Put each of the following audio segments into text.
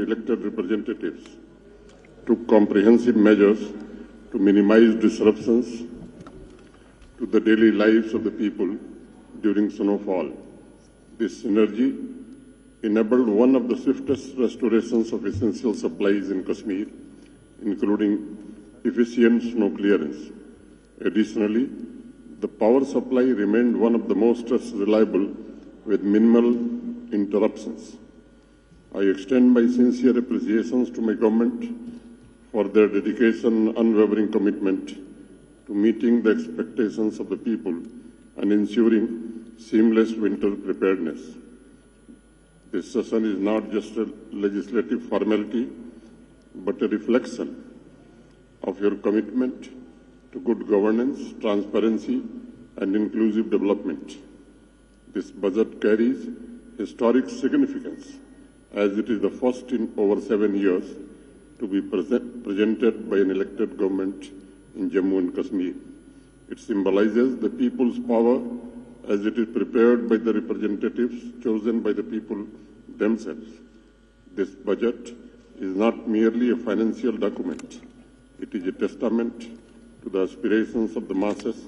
elected representatives took comprehensive measures to minimize disruptions to the daily lives of the people during snowfall. This synergy enabled one of the swiftest restorations of essential supplies in Kashmir, including efficient snow clearance. Additionally, the power supply remained one of the most reliable with minimal interruptions. I extend my sincere appreciations to my government for their dedication and unwavering commitment to meeting the expectations of the people and ensuring seamless winter preparedness. This session is not just a legislative formality, but a reflection of your commitment to good governance, transparency, and inclusive development. This budget carries historic significance as it is the first in over 7 years to be presented by an elected government in Jammu and Kashmir. It symbolizes the people's power as it is prepared by the representatives chosen by the people themselves. This budget is not merely a financial document. It is a testament to the aspirations of the masses,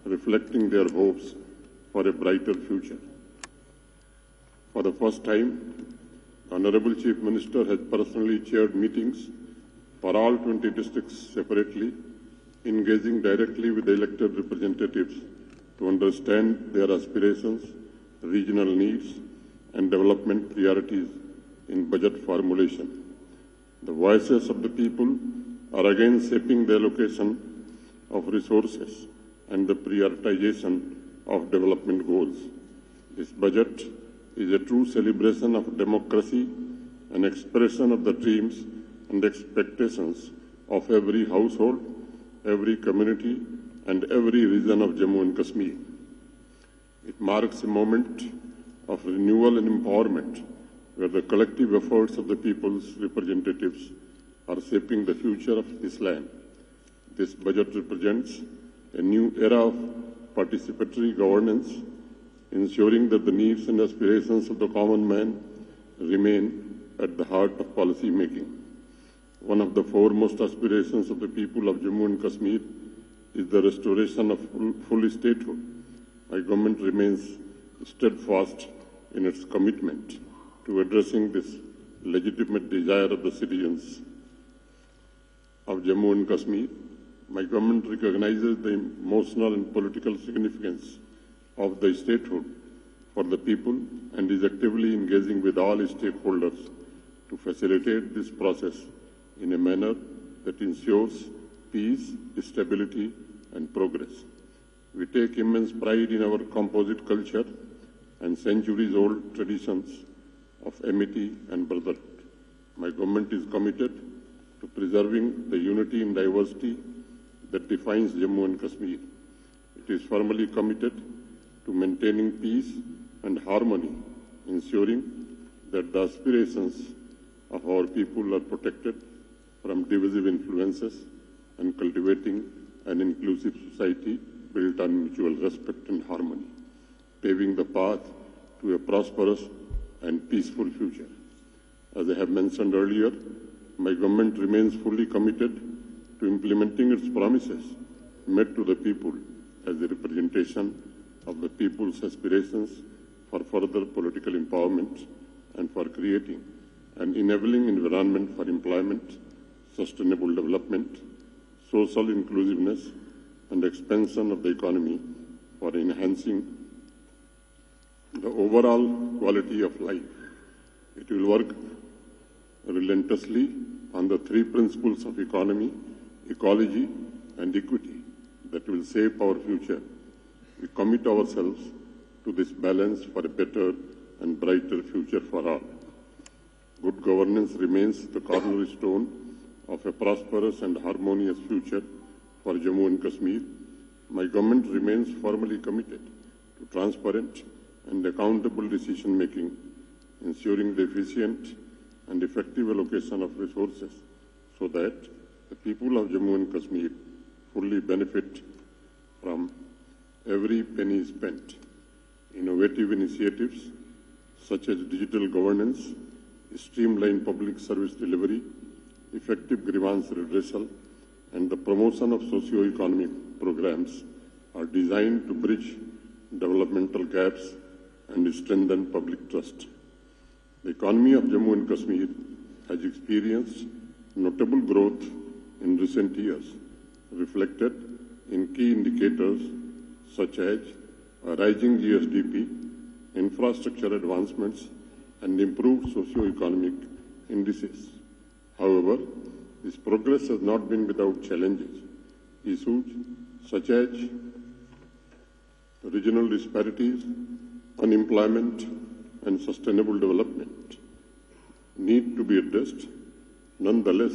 reflecting their hopes for a brighter future. For the first time, the Honorable Chief Minister has personally chaired meetings for all 20 districts separately, engaging directly with the elected representatives to understand their aspirations, regional needs, and development priorities in budget formulation. The voices of the people are again shaping the allocation of resources and the prioritization of development goals. This budget is a true celebration of democracy, an expression of the dreams and expectations of every household, every community, and every region of Jammu and Kashmir. It marks a moment of renewal and empowerment where the collective efforts of the people's representatives are shaping the future of this land. This budget represents a new era of participatory governance, ensuring that the needs and aspirations of the common man remain at the heart of policy making. One of the foremost aspirations of the people of Jammu and Kashmir is the restoration of full statehood. My government remains steadfast in its commitment to addressing this legitimate desire of the citizens of Jammu and Kashmir. My government recognizes the emotional and political significance of the statehood for the people and is actively engaging with all stakeholders to facilitate this process in a manner that ensures peace, stability, and progress. We take immense pride in our composite culture and centuries-old traditions of amity and brotherhood. My government is committed to preserving the unity and diversity that defines Jammu and Kashmir. It is firmly committed to maintaining peace and harmony, ensuring that the aspirations of our people are protected from divisive influences and cultivating an inclusive society built on mutual respect and harmony, paving the path to a prosperous and peaceful future. As I have mentioned earlier, my government remains fully committed to implementing its promises made to the people as a representation of the people's aspirations for further political empowerment and for creating an enabling environment for employment, sustainable development, social inclusiveness, and expansion of the economy for enhancing the overall quality of life. It will work relentlessly on the three principles of economy, ecology, and equity that will shape our future. We commit ourselves to this balance for a better and brighter future for all. Good governance remains the cornerstone of a prosperous and harmonious future for Jammu and Kashmir. My government remains firmly committed to transparent and accountable decision making, ensuring the efficient and effective allocation of resources so that the people of Jammu and Kashmir fully benefit from every penny spent. Innovative initiatives such as digital governance, streamlined public service delivery, effective grievance redressal, and the promotion of socio-economic programs are designed to bridge developmental gaps and strengthen public trust. The economy of Jammu and Kashmir has experienced notable growth in recent years, reflected in key indicators such as a rising GSDP, infrastructure advancements, and improved socio-economic indices. However, this progress has not been without challenges. Issues such as regional disparities, unemployment, and sustainable development need to be addressed. Nonetheless,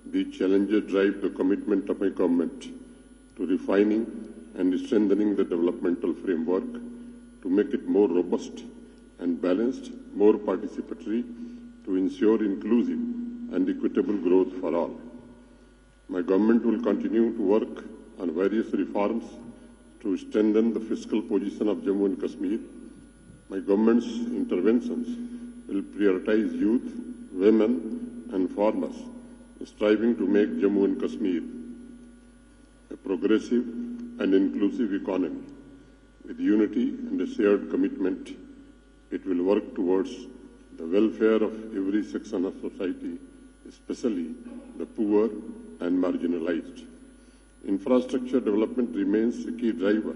these challenges drive the commitment of my government to refining and strengthening the developmental framework to make it more robust and balanced, more participatory, to ensure inclusive and equitable growth for all. My government will continue to work on various reforms to strengthen the fiscal position of Jammu and Kashmir. My government's interventions will prioritize youth, women, and farmers, striving to make Jammu and Kashmir a progressive and inclusive economy. With unity and a shared commitment, it will work towards the welfare of every section of society, especially the poor and marginalized. Infrastructure development remains a key driver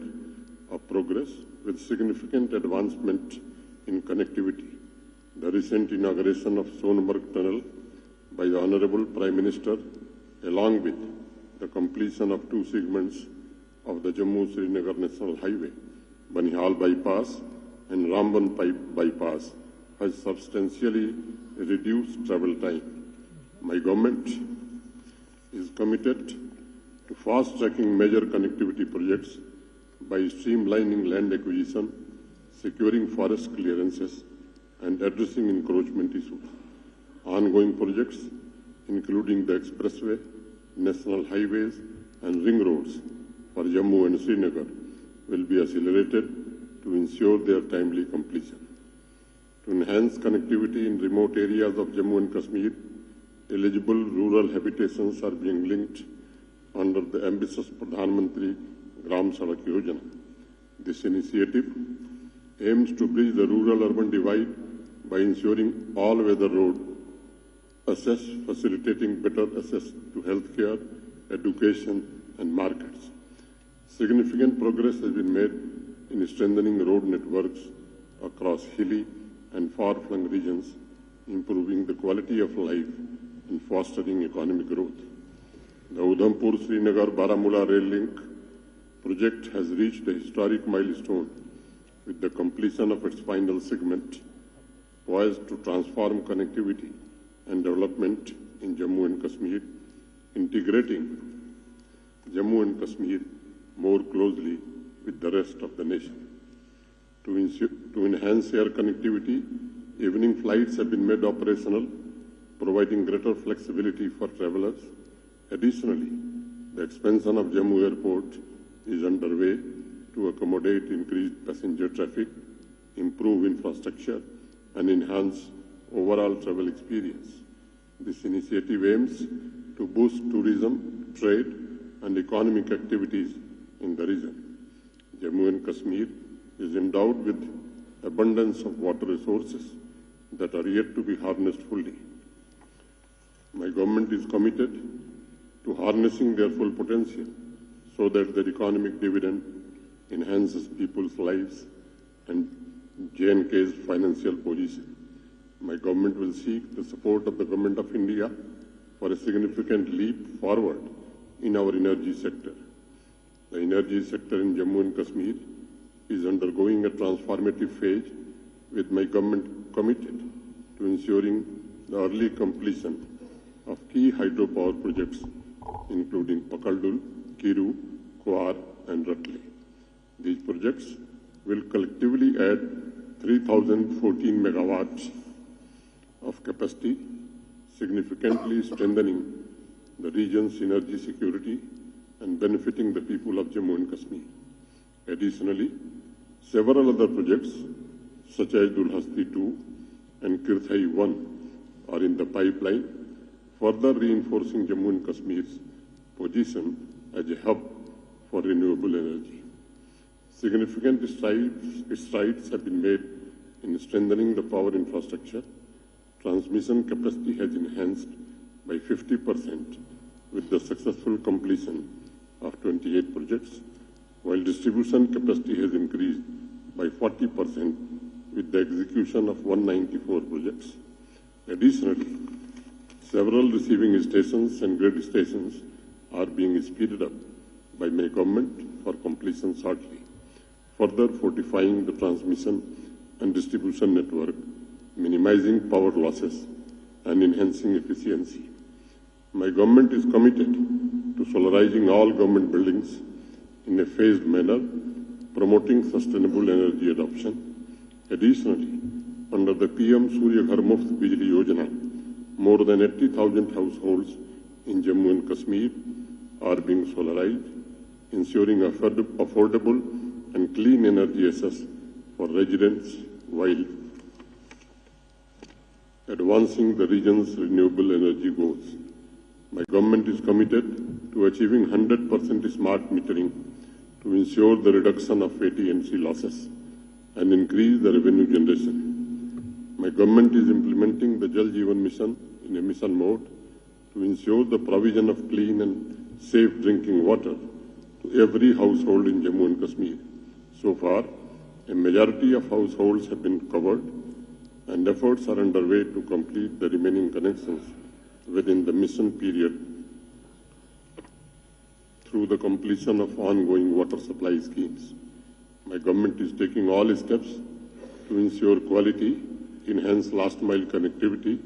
of progress, with significant advancement in connectivity. The recent inauguration of Sonmarg Tunnel by the Honorable Prime Minister, along with the completion of 2 segments of the Jammu-Srinagar National Highway, Banihal Bypass and Ramban Bypass, has substantially reduced travel time. My government is committed to fast-tracking major connectivity projects by streamlining land acquisition, securing forest clearances, and addressing encroachment issues. Ongoing projects, including the expressway, national highways, and ring roads for Jammu and Srinagar, will be accelerated to ensure their timely completion. To enhance connectivity in remote areas of Jammu and Kashmir, eligible rural habitations are being linked under the ambitious Pradhan Mantri Gram Sadak Yojana. This initiative aims to bridge the rural-urban divide by ensuring all-weather road access, facilitating better access to healthcare, education, and markets. Significant progress has been made in strengthening road networks across hilly and far-flung regions, improving the quality of life and fostering economic growth. The Udhampur-Srinagar-Baramulla rail link project has reached a historic milestone with the completion of its final segment, poised to transform connectivity and development in Jammu and Kashmir, integrating Jammu and Kashmir more closely with the rest of the nation. To enhance air connectivity, evening flights have been made operational, providing greater flexibility for travelers. Additionally, the expansion of Jammu Airport is underway to accommodate increased passenger traffic, improve infrastructure, and enhance overall travel experience. This initiative aims to boost tourism, trade, and economic activities in the region. Jammu and Kashmir is endowed with abundance of water resources that are yet to be harnessed fully. My government is committed to harnessing their full potential so that their economic dividend enhances people's lives and J&K's financial position. My government will seek the support of the Government of India for a significant leap forward in our energy sector. The energy sector in Jammu and Kashmir is undergoing a transformative phase, with my government committed to ensuring the early completion of key hydropower projects, including Pakaldul, Kiru, Kuar, and Ratle. These projects will collectively add 3,014 megawatts of capacity, significantly strengthening the region's energy security and benefiting the people of Jammu and Kashmir. Additionally, several other projects, such as Dulhasti 2 and Kirthai 1, are in the pipeline, further reinforcing Jammu and Kashmir's position as a hub for renewable energy. Significant strides have been made in strengthening the power infrastructure. Transmission capacity has enhanced by 50% with the successful completion of 28 projects, while distribution capacity has increased by 40% with the execution of 194 projects. Additionally, several receiving stations and grid stations are being speeded up by my government for completion shortly, further fortifying the transmission and distribution network, minimizing power losses, and enhancing efficiency. My government is committed to solarizing all government buildings in a phased manner, promoting sustainable energy adoption. Additionally, under the PM Surya Ghar Muft Bijli Yojana, more than 80,000 households in Jammu and Kashmir are being solarized, ensuring affordable and clean energy access for residents while advancing the region's renewable energy goals. My government is committed to achieving 100% smart metering to ensure the reduction of AT&C losses and increase the revenue generation. My government is implementing the Jal Jeevan Mission in a mission mode to ensure the provision of clean and safe drinking water to every household in Jammu and Kashmir. So far, a majority of households have been covered, and efforts are underway to complete the remaining connections within the mission period through the completion of ongoing water supply schemes. My government is taking all steps to ensure quality, enhance last-mile connectivity,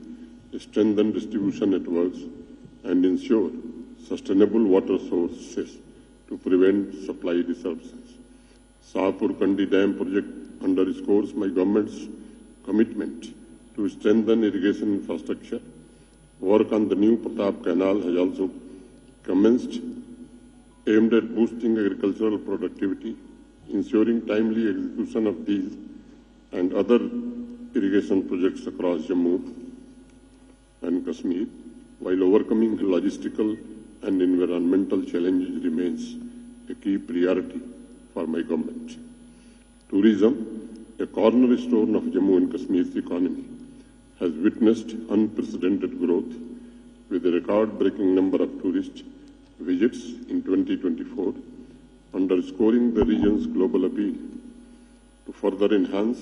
strengthen distribution networks, and ensure sustainable water sources to prevent supply disruptions. Sahapur Kandi Dam project underscores my government's commitment to strengthen irrigation infrastructure. Work on the new Pratap Canal has also commenced, aimed at boosting agricultural productivity, ensuring timely execution of these and other irrigation projects across Jammu and Kashmir, while overcoming logistical and environmental challenges remains a key priority for my government. Tourism, a cornerstone of Jammu and Kashmir's economy, has witnessed unprecedented growth with a record-breaking number of tourist visits in 2024, underscoring the region's global appeal. To further enhance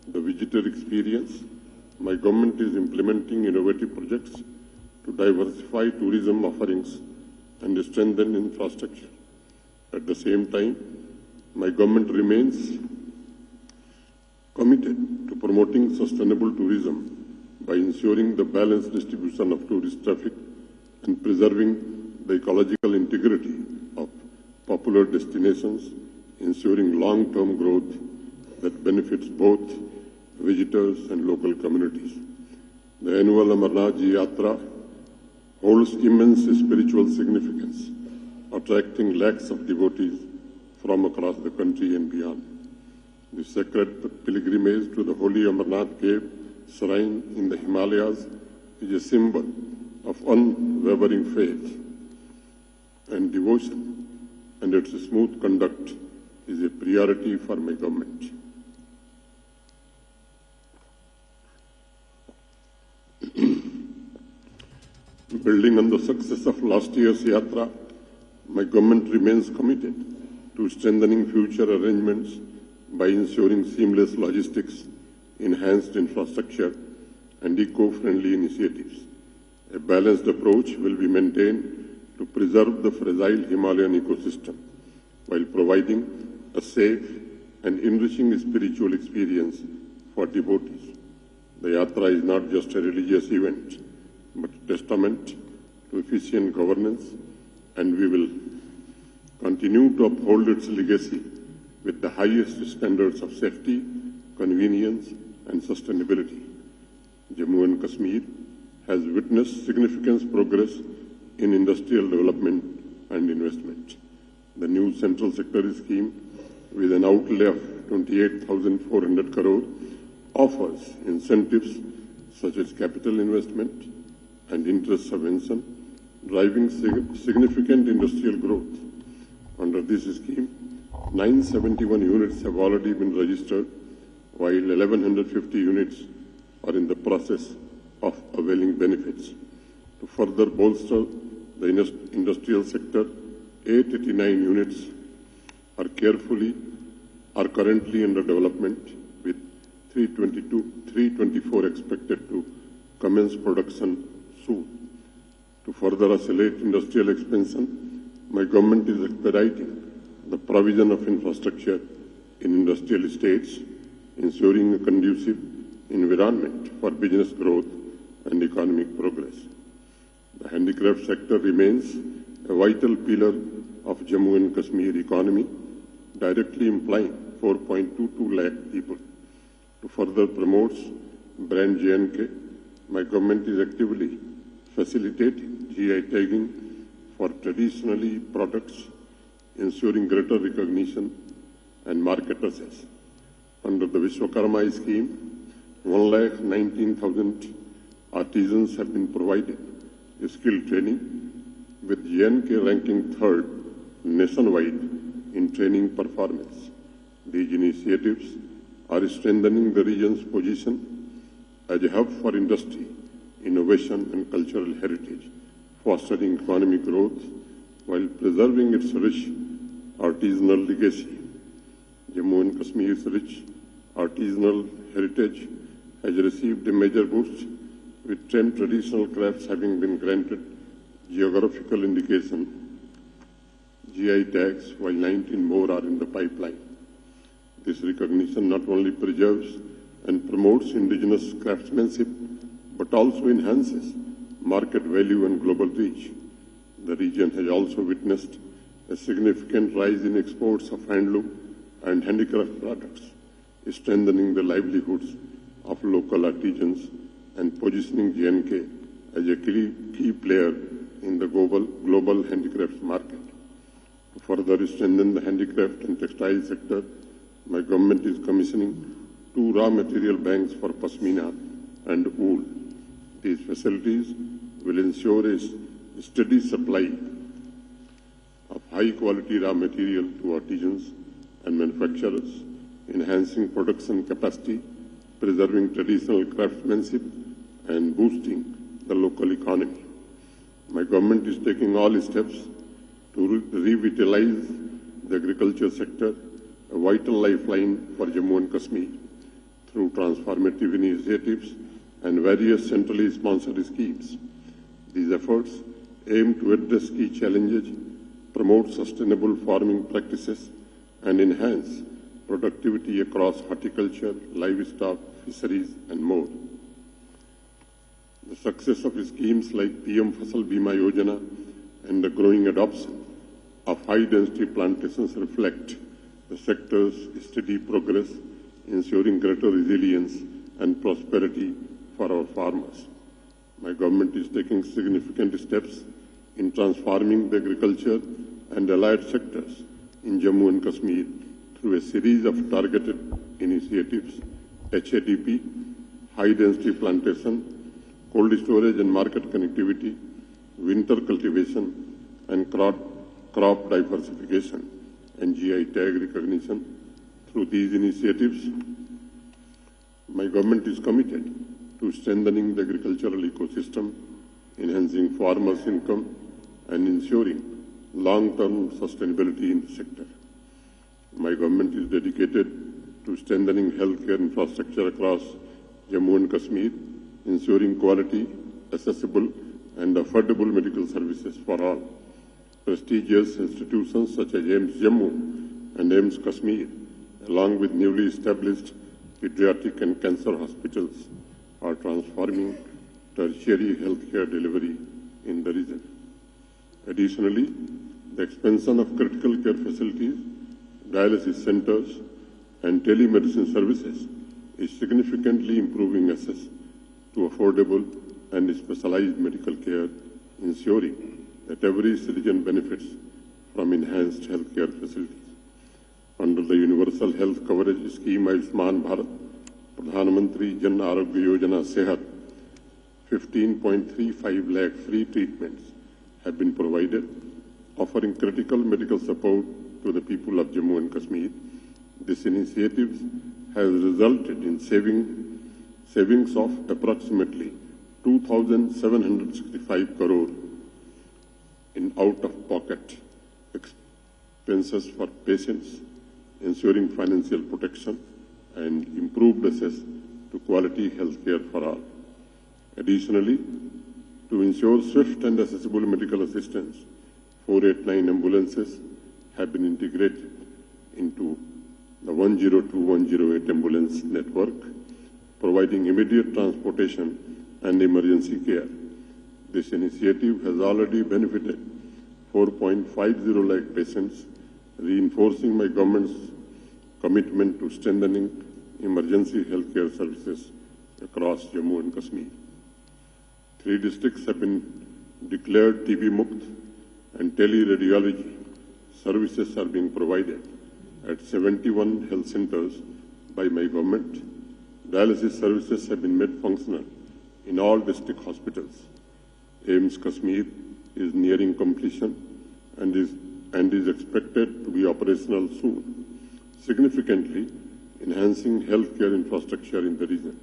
the visitor experience, my government is implementing innovative projects to diversify tourism offerings and strengthen infrastructure. At the same time, my government remains committed to promoting sustainable tourism by ensuring the balanced distribution of tourist traffic and preserving the ecological integrity of popular destinations, ensuring long-term growth that benefits both visitors and local communities. The annual Amarnath Ji Yatra holds immense spiritual significance, attracting lakhs of devotees from across the country and beyond. The sacred pilgrimage to the holy Amarnath cave shrine in the Himalayas is a symbol of unwavering faith and devotion, and its smooth conduct is a priority for my government. Building on the success of last year's Yatra, my government remains committed to strengthening future arrangements by ensuring seamless logistics, enhanced infrastructure, and eco-friendly initiatives. A balanced approach will be maintained to preserve the fragile Himalayan ecosystem while providing a safe and enriching spiritual experience for devotees. The Yatra is not just a religious event, but a testament to efficient governance, and we will continue to uphold its legacy with the highest standards of safety, convenience, and sustainability. Jammu and Kashmir has witnessed significant progress in industrial development and investment. The new Central Sector Scheme, with an outlay of 28,400 crore, offers incentives such as capital investment and interest subvention, driving significant industrial growth. Under this scheme, 971 units have already been registered, while 1,150 units are in the process of availing benefits. To further bolster the industrial sector, 889 units are currently under development, with 324 expected to commence production soon. To further accelerate industrial expansion, my government is expediting the provision of infrastructure in industrial estates, ensuring a conducive environment for business growth and economic progress. The handicraft sector remains a vital pillar of Jammu and Kashmir economy, directly employing 4.22 lakh people. To further promote brand J&K, my government is actively facilitating GI tagging for traditionally products, ensuring greater recognition and market access. Under the Vishwakarma scheme, 1,19,000 artisans have been provided skill training, with J&K ranking third nationwide in training performance. These initiatives are strengthening the region's position as a hub for industry, innovation and cultural heritage, fostering economic growth while preserving its rich artisanal legacy. Jammu and Kashmir's rich artisanal heritage has received a major boost, with 10 traditional crafts having been granted geographical indication GI tags, while 19 more are in the pipeline. This recognition not only preserves and promotes indigenous craftsmanship, but also enhances market value and global reach. The region has also witnessed a significant rise in exports of handloom and handicraft products, strengthening the livelihoods of local artisans and positioning J&K as a key player in the global handicrafts market. To further strengthen the handicraft and textile sector, my government is commissioning 2 raw material banks for Pashmina and wool. These facilities will ensure a steady supply of high-quality raw material to artisans and manufacturers, enhancing production capacity, preserving traditional craftsmanship, and boosting the local economy. My government is taking all steps to revitalize the agriculture sector, a vital lifeline for Jammu and Kashmir, through transformative initiatives and various centrally sponsored schemes. These efforts aim to address key challenges, promote sustainable farming practices, and enhance productivity across horticulture, livestock, fisheries, and more. The success of schemes like PM Fasal Bima Yojana and the growing adoption of high-density plantations reflect the sector's steady progress, ensuring greater resilience and prosperity for our farmers. My government is taking significant steps in transforming the agriculture and allied sectors in Jammu and Kashmir through a series of targeted initiatives: HADP, high-density plantation, cold storage and market connectivity, winter cultivation, and crop diversification, and GI tag recognition. Through these initiatives, my government is committed to strengthening the agricultural ecosystem, enhancing farmers' income, and ensuring long-term sustainability in the sector. My government is dedicated to strengthening healthcare infrastructure across Jammu and Kashmir, ensuring quality, accessible, and affordable medical services for all. Prestigious institutions such as AIIMS Jammu and AIIMS Kashmir, along with newly established pediatric and cancer hospitals, are transforming tertiary healthcare delivery in the region. Additionally, the expansion of critical care facilities, dialysis centers, and telemedicine services is significantly improving access to affordable and specialized medical care, ensuring that every citizen benefits from enhanced healthcare facilities. Under the Universal Health Coverage Scheme Ayushman Bharat, Pradhan Mantri Jan Arogya Yojana Sehat, 15.35 lakh free treatments have been provided, offering critical medical support to the people of Jammu and Kashmir. This initiative has resulted in savings of approximately 2,765 crore in out-of-pocket expenses for patients, ensuring financial protection and improved access to quality health care for all. Additionally, to ensure swift and accessible medical assistance, 489 ambulances have been integrated into the 102-108 ambulance network, providing immediate transportation and emergency care. This initiative has already benefited 4.50 lakh patients, reinforcing my government's commitment to strengthening emergency healthcare services across Jammu and Kashmir. 3 districts have been declared TB Mukt, and teleradiology services are being provided at 71 health centers by my government. Dialysis services have been made functional in all district hospitals. AIIMS Kashmir is nearing completion and is expected to be operational soon, significantly enhancing healthcare infrastructure in the region.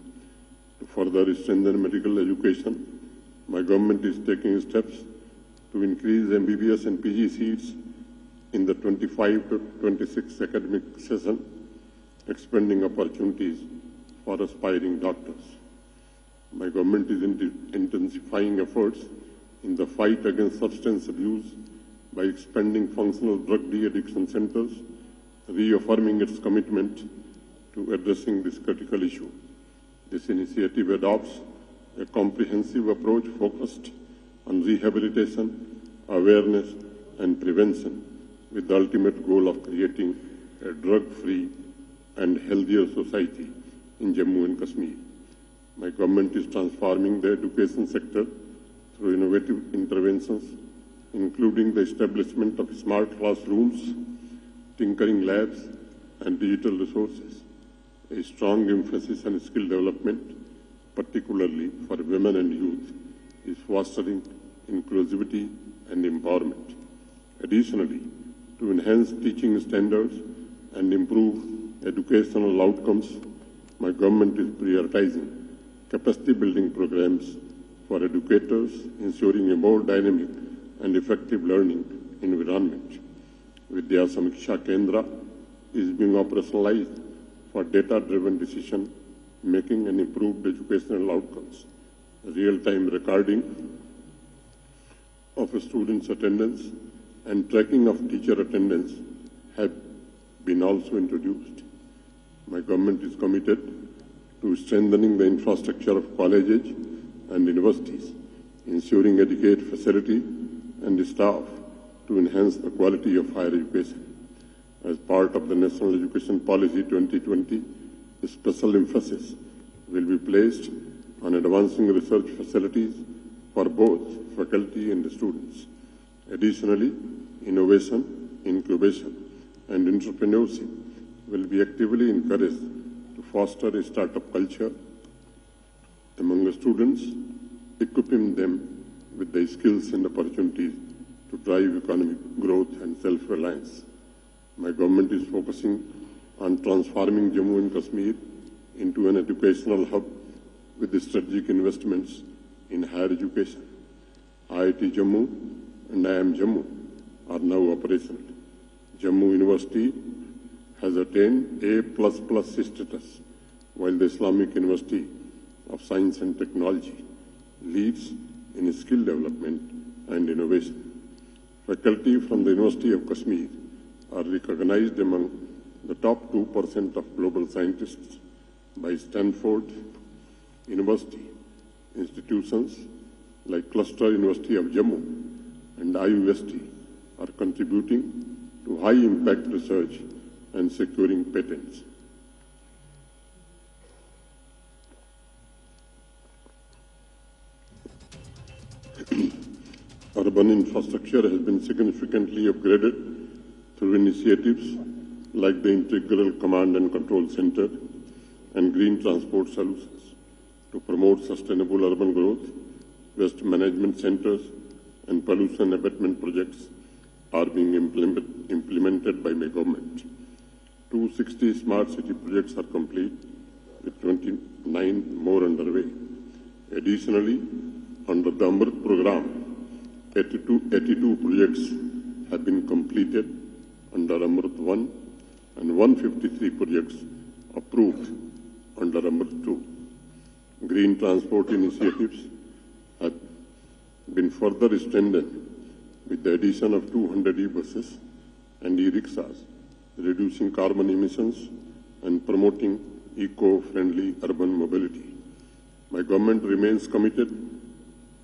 To further strengthen medical education, my government is taking steps to increase MBBS and PG seats in the 25 to 26 academic session, expanding opportunities for aspiring doctors. My government is intensifying efforts in the fight against substance abuse by expanding functional drug de-addiction centers, reaffirming its commitment to addressing this critical issue. This initiative adopts a comprehensive approach focused on rehabilitation, awareness, and prevention, with the ultimate goal of creating a drug-free and healthier society in Jammu and Kashmir. My government is transforming the education sector through innovative interventions, including the establishment of smart classrooms, tinkering labs, and digital resources. A strong emphasis on skill development, particularly for women and youth, is fostering inclusivity and empowerment. Additionally, to enhance teaching standards and improve educational outcomes, my government is prioritizing capacity building programs for educators, ensuring a more dynamic and effective learning environment. Vidya Samiksha Kendra is being operationalized for data-driven decision making and improved educational outcomes. Real-time recording of students' attendance and tracking of teacher attendance have been also introduced. My government is committed to strengthening the infrastructure of colleges and universities, ensuring adequate facility and staff to enhance the quality of higher education. As part of the National Education Policy 2020, a special emphasis will be placed on advancing research facilities for both faculty and students. Additionally, innovation, incubation, and entrepreneurship will be actively encouraged to foster a startup culture among the students, equipping them with the skills and opportunities to drive economic growth and self-reliance. My government is focusing on transforming Jammu and Kashmir into an educational hub with the strategic investments in higher education. IIT Jammu and IIM Jammu are now operational. Jammu University has attained A++ status, while the Islamic University of Science and Technology leads in skill development and innovation. Faculty from the University of Kashmir are recognized among the top 2% of global scientists by Stanford University. Institutions like Cluster University of Jammu and IUST are contributing to high-impact research and securing patents. Urban infrastructure has been significantly upgraded through initiatives like the Integral Command and Control Center and Green Transport Solutions to promote sustainable urban growth waste management centers, and pollution abatement projects are being implemented by my government. 260 smart city projects are complete, with 29 more underway. Additionally, under the Amrit program, 82 projects have been completed under Amrit 1 and 153 projects approved under Amrit 2. Green transport initiatives have been further strengthened with the addition of 200 e-buses and e-rickshaws, reducing carbon emissions and promoting eco-friendly urban mobility. My government remains committed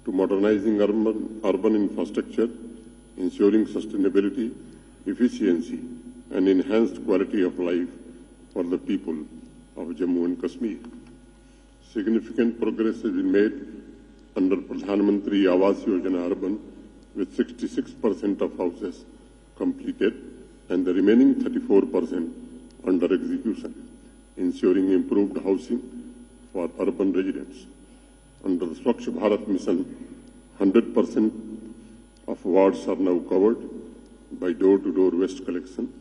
to modernizing urban infrastructure, ensuring sustainability, efficiency, and enhanced quality of life for the people of Jammu and Kashmir. Significant progress has been made under Pradhan Mantri Awas Yojana Urban, with 66% of houses completed and the remaining 34% under execution, ensuring improved housing for urban residents. Under the Swachh Bharat Mission, 100% of wards are now covered by door-to-door waste collection,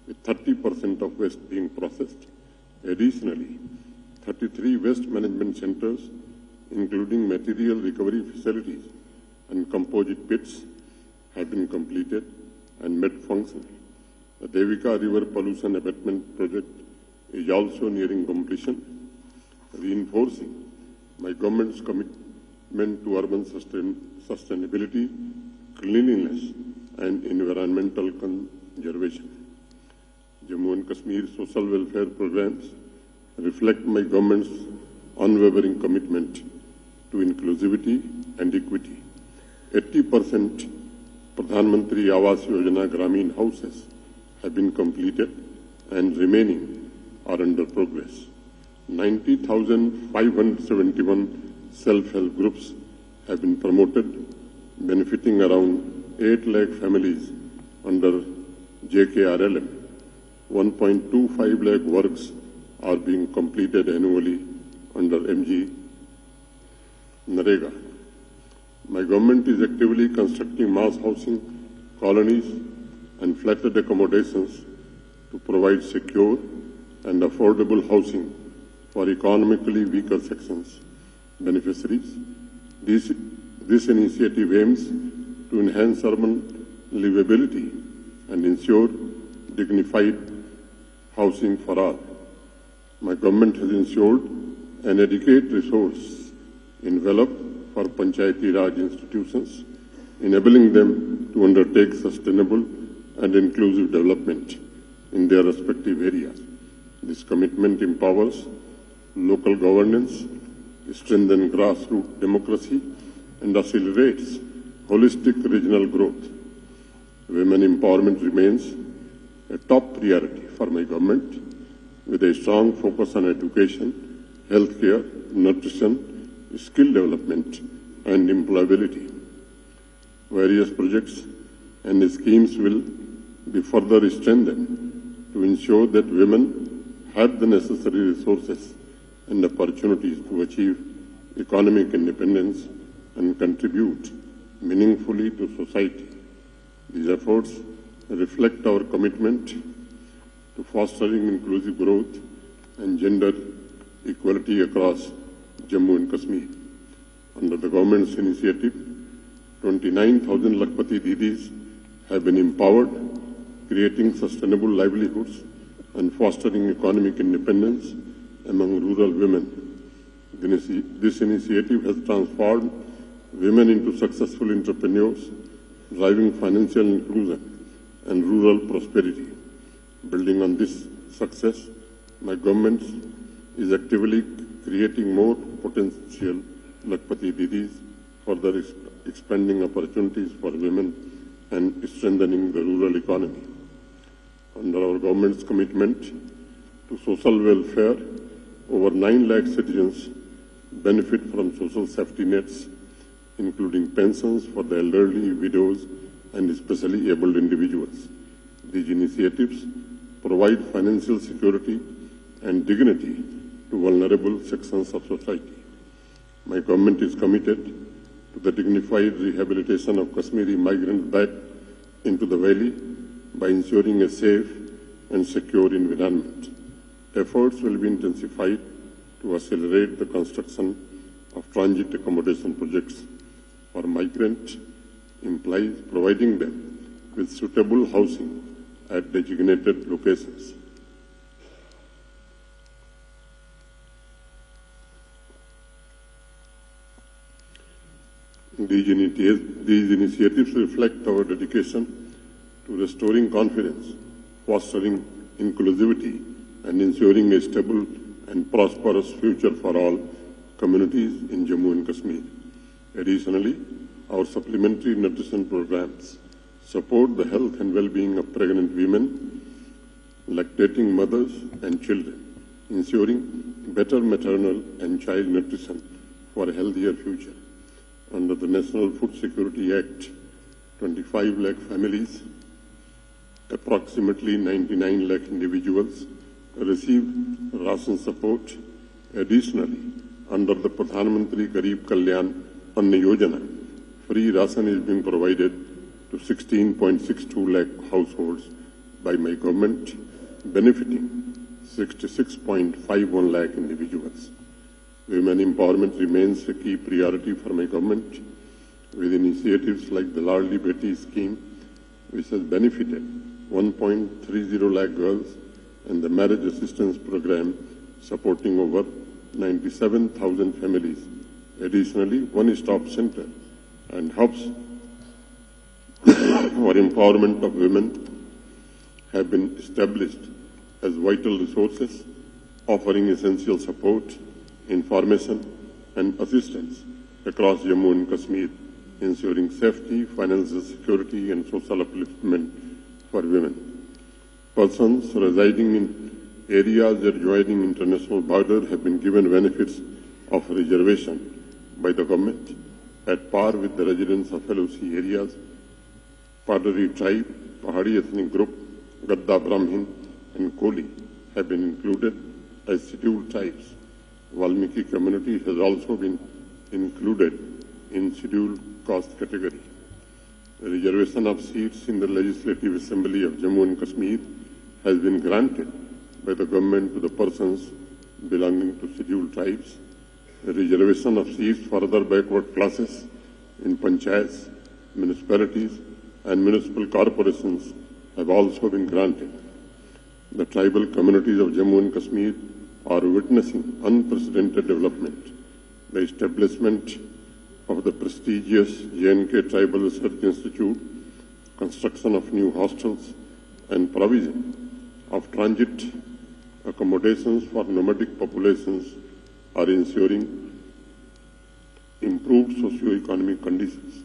with 30% of waste being processed. Additionally, 33 waste management centers, including material recovery facilities and composite pits, have been completed and made functional. The Devika River Pollution Abatement Project is also nearing completion, reinforcing my government's commitment to urban sustainability, cleanliness, and environmental conservation. Jammu and Kashmir social welfare programs reflect my government's unwavering commitment to inclusivity and equity. 80% Pradhan Mantri Awas Yojana Gramin houses have been completed and remaining are under progress. 90,571 self-help groups have been promoted, benefiting around 8 lakh families under JKRLM. 1.25 lakh works are being completed annually under MG Narega. My government is actively constructing mass housing, colonies, and flatted accommodations to provide secure and affordable housing for economically weaker sections beneficiaries. This initiative aims to enhance urban livability and ensure dignified housing for all. My government has ensured an adequate resource envelope for Panchayati Raj institutions, enabling them to undertake sustainable and inclusive development in their respective areas. This commitment empowers local governance, strengthens grassroots democracy, and accelerates holistic regional growth. Women empowerment remains a top priority for my government, with a strong focus on education, healthcare, nutrition, skill development, and employability. Various projects and schemes will be further strengthened to ensure that women have the necessary resources and opportunities to achieve economic independence and contribute meaningfully to society. These efforts reflect our commitment to fostering inclusive growth and gender equality across Jammu and Kashmir. Under the government's initiative, 29,000 Lakhpati Didis have been empowered, creating sustainable livelihoods and fostering economic independence among rural women. This initiative has transformed women into successful entrepreneurs, driving financial inclusion and rural prosperity. Building on this success, my government is actively creating more potential Lakhpati Didis, further expanding opportunities for women and strengthening the rural economy. Under our government's commitment to social welfare, over 9 lakh citizens benefit from social safety nets, including pensions for the elderly, widows, and especially abled individuals. These initiatives provide financial security and dignity to vulnerable sections of society. My government is committed to the dignified rehabilitation of Kashmiri migrants back into the valley by ensuring a safe and secure environment. Efforts will be intensified to accelerate the construction of transit accommodation projects for migrant employees, providing them with suitable housing at designated locations. These initiatives reflect our dedication to restoring confidence, fostering inclusivity, and ensuring a stable and prosperous future for all communities in Jammu and Kashmir. Additionally, our supplementary nutrition programs support the health and well-being of pregnant women, lactating mothers and children, ensuring better maternal and child nutrition for a healthier future. Under the National Food Security Act, 25 lakh families, approximately 99 lakh individuals receive ration support. Additionally, under the Pradhan Mantri Garib Kalyan Anna Yojana, free ration is being provided to 16.62 lakh households by my government, benefiting 66.51 lakh individuals. Women empowerment remains a key priority for my government, with initiatives like the Ladli Beti scheme, which has benefited 1.30 lakh girls, and the marriage assistance program supporting over 97,000 families. Additionally, one-stop center and hubs for empowerment of women have been established as vital resources, offering essential support, information and assistance across Jammu and Kashmir, ensuring safety, financial security and social upliftment for women. Persons residing in areas adjoining international border have been given benefits of reservation by the government at par with the residents of LOC areas. Padari tribe, Pahadi ethnic group, Gadda Brahmin and Koli have been included as scheduled tribes. Valmiki community has also been included in scheduled caste category. The reservation of seats in the Legislative Assembly of Jammu and Kashmir has been granted by the government to the persons belonging to scheduled tribes. The reservation of seats for other backward classes in panchayats, municipalities and municipal corporations have also been granted. The tribal communities of Jammu and Kashmir are witnessing unprecedented development. The establishment of the prestigious J&K Tribal Research Institute, construction of new hostels and provision of transit accommodations for nomadic populations are ensuring improved socio-economic conditions.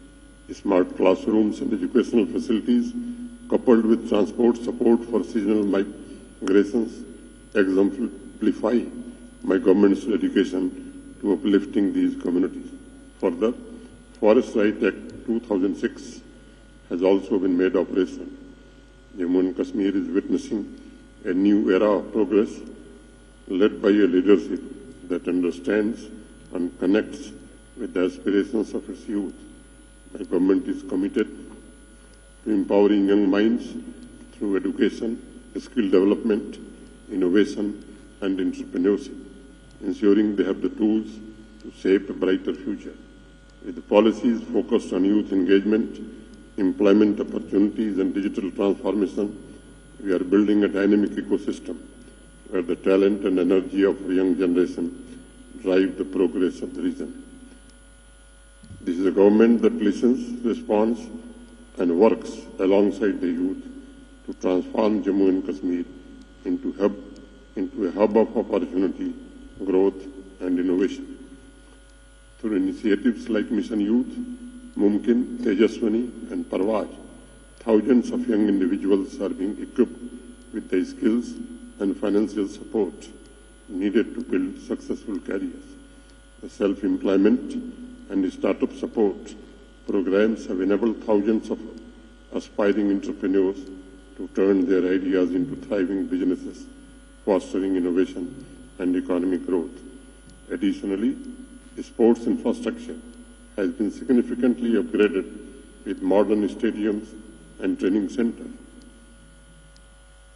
Smart classrooms and educational facilities coupled with transport support for seasonal migrations exemplify my government's dedication to uplifting these communities. Further, Forest Rights Act 2006 has also been made operational. Jammu and Kashmir is witnessing a new era of progress led by a leadership that understands and connects with the aspirations of its youth. My government is committed to empowering young minds through education, skill development, innovation and entrepreneurship, ensuring they have the tools to shape a brighter future. With the policies focused on youth engagement, employment opportunities and digital transformation, we are building a dynamic ecosystem where the talent and energy of the young generation drive the progress of the region. This is a government that listens, responds and works alongside the youth to transform Jammu and Kashmir into a hub of opportunity, growth and innovation. Through initiatives like Mission Youth, Mumkin, Tejaswani and Parwaj, thousands of young individuals are being equipped with the skills and financial support needed to build successful careers. The self-employment and startup support programs have enabled thousands of aspiring entrepreneurs to turn their ideas into thriving businesses, fostering innovation and economic growth. Additionally, sports infrastructure has been significantly upgraded with modern stadiums and training centers,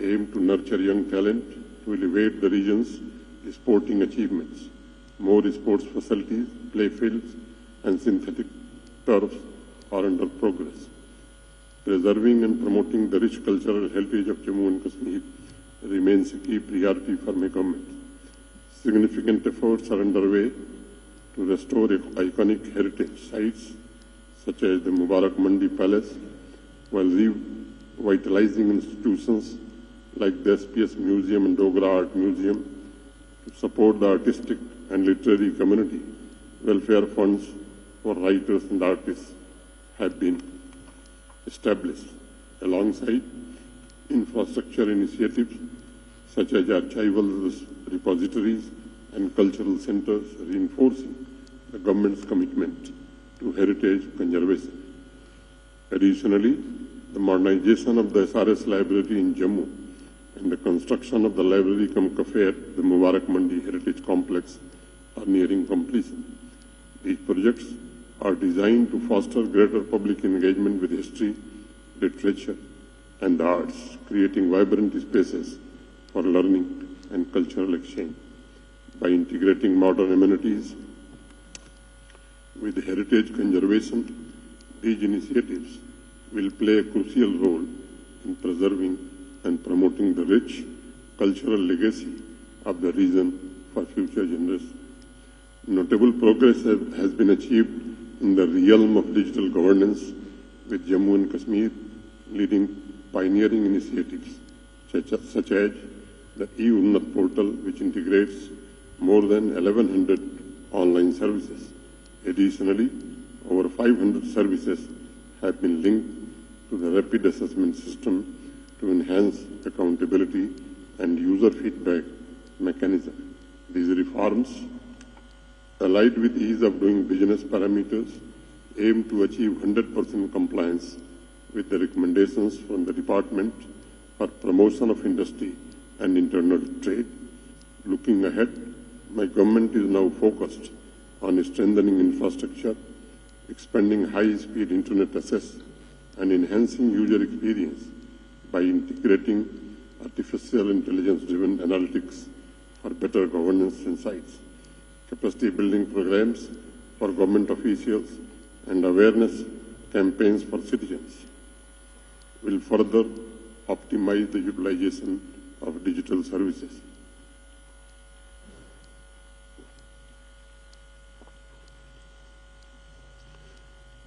aimed to nurture young talent to elevate the region's sporting achievements. More sports facilities, play fields, and synthetic turfs are under progress. Preserving and promoting the rich cultural heritage of Jammu and Kashmir remains a key priority for my government. Significant efforts are underway to restore iconic heritage sites such as the Mubarak Mandi Palace, while revitalizing institutions like the SPS Museum and Dogra Art Museum to support the artistic and literary community. Welfare funds for writers and artists have been established alongside infrastructure initiatives such as archival repositories and cultural centers, reinforcing the government's commitment to heritage conservation. Additionally, the modernization of the SRS library in Jammu and the construction of the library cum cafe at the Mubarak Mandi Heritage Complex are nearing completion. These projects are designed to foster greater public engagement with history, literature, and the arts, creating vibrant spaces for learning and cultural exchange. By integrating modern amenities with heritage conservation, these initiatives will play a crucial role in preserving and promoting the rich cultural legacy of the region for future generations. Notable progress has been achieved in the realm of digital governance, with Jammu and Kashmir leading pioneering initiatives such as the e-Unnat portal, which integrates more than 1,100 online services. Additionally, over 500 services have been linked to the rapid assessment system to enhance accountability and user feedback mechanism. These reforms, allied with ease of doing business parameters, aim to achieve 100% compliance with the recommendations from the Department for Promotion of Industry and Internal Trade. Looking ahead, my government is now focused on strengthening infrastructure, expanding high-speed internet access, and enhancing user experience by integrating artificial intelligence-driven analytics for better governance insights. Capacity building programs for government officials and awareness campaigns for citizens will further optimize the utilization of digital services.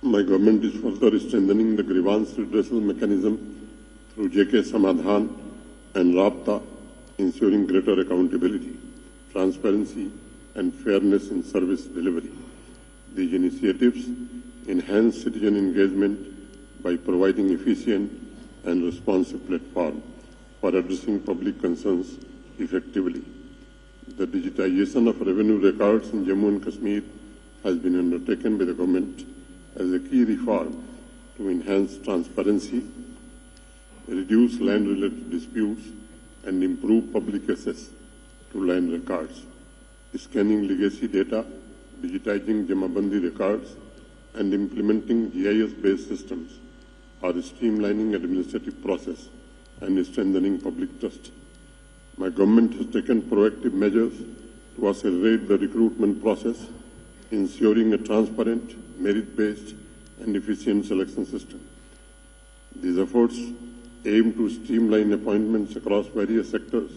My government is further strengthening the grievance redressal mechanism through JK Samadhan and Rabta, ensuring greater accountability, transparency, and fairness in service delivery. These initiatives enhance citizen engagement by providing efficient and responsive platform for addressing public concerns effectively. The digitization of revenue records in Jammu and Kashmir has been undertaken by the government as a key reform to enhance transparency, reduce land-related disputes, and improve public access to land records. Scanning legacy data, digitizing Jamabandi records, and implementing GIS-based systems are streamlining administrative process and strengthening public trust. My government has taken proactive measures to accelerate the recruitment process, ensuring a transparent, merit-based, and efficient selection system. These efforts aim to streamline appointments across various sectors,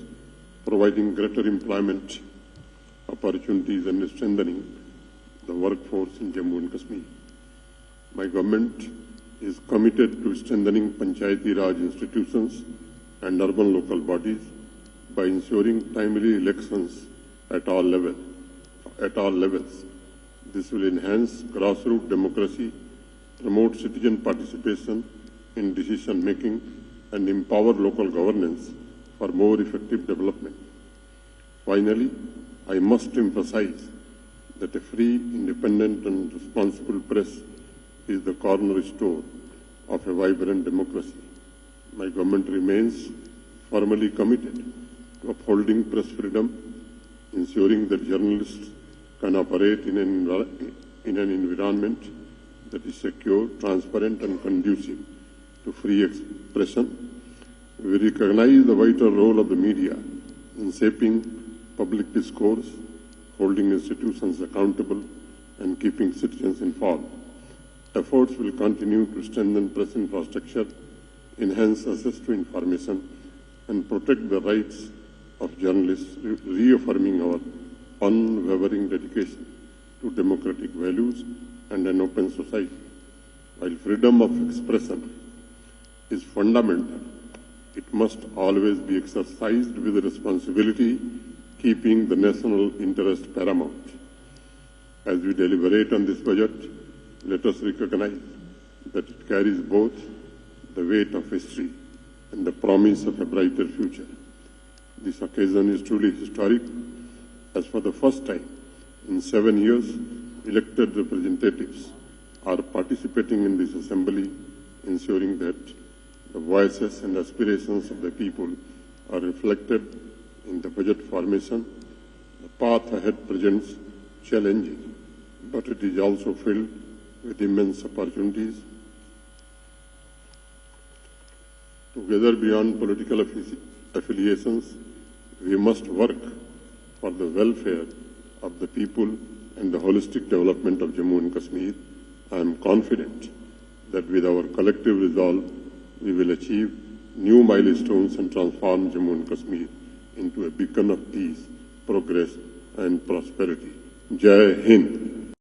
providing greater employment opportunities and strengthening the workforce in Jammu and Kashmir. My government is committed to strengthening Panchayati Raj institutions and urban local bodies by ensuring timely elections at all levels. This will enhance grassroots democracy, promote citizen participation in decision making, and empower local governance for more effective development. Finally, I must emphasize that a free, independent, and responsible press is the cornerstone of a vibrant democracy. My government remains firmly committed to upholding press freedom, ensuring that journalists can operate in an in an environment that is secure, transparent and conducive to free expression. We recognize the vital role of the media in shaping public discourse, holding institutions accountable and keeping citizens informed. Efforts will continue to strengthen press infrastructure, enhance access to information and protect the rights of journalists, reaffirming our unwavering dedication to democratic values and an open society. While freedom of expression is fundamental, it must always be exercised with responsibility, keeping the national interest paramount. As we deliberate on this budget, let us recognize that it carries both the weight of history and the promise of a brighter future. This occasion is truly historic, as for the first time in 7 years, elected representatives are participating in this assembly, ensuring that the voices and aspirations of the people are reflected in the budget formation. The path ahead presents challenges, but it is also filled with immense opportunities. Together, beyond political affiliations, we must work for the welfare of the people and the holistic development of Jammu and Kashmir. I am confident that with our collective resolve, we will achieve new milestones and transform Jammu and Kashmir into a beacon of peace, progress and prosperity. Jai Hind.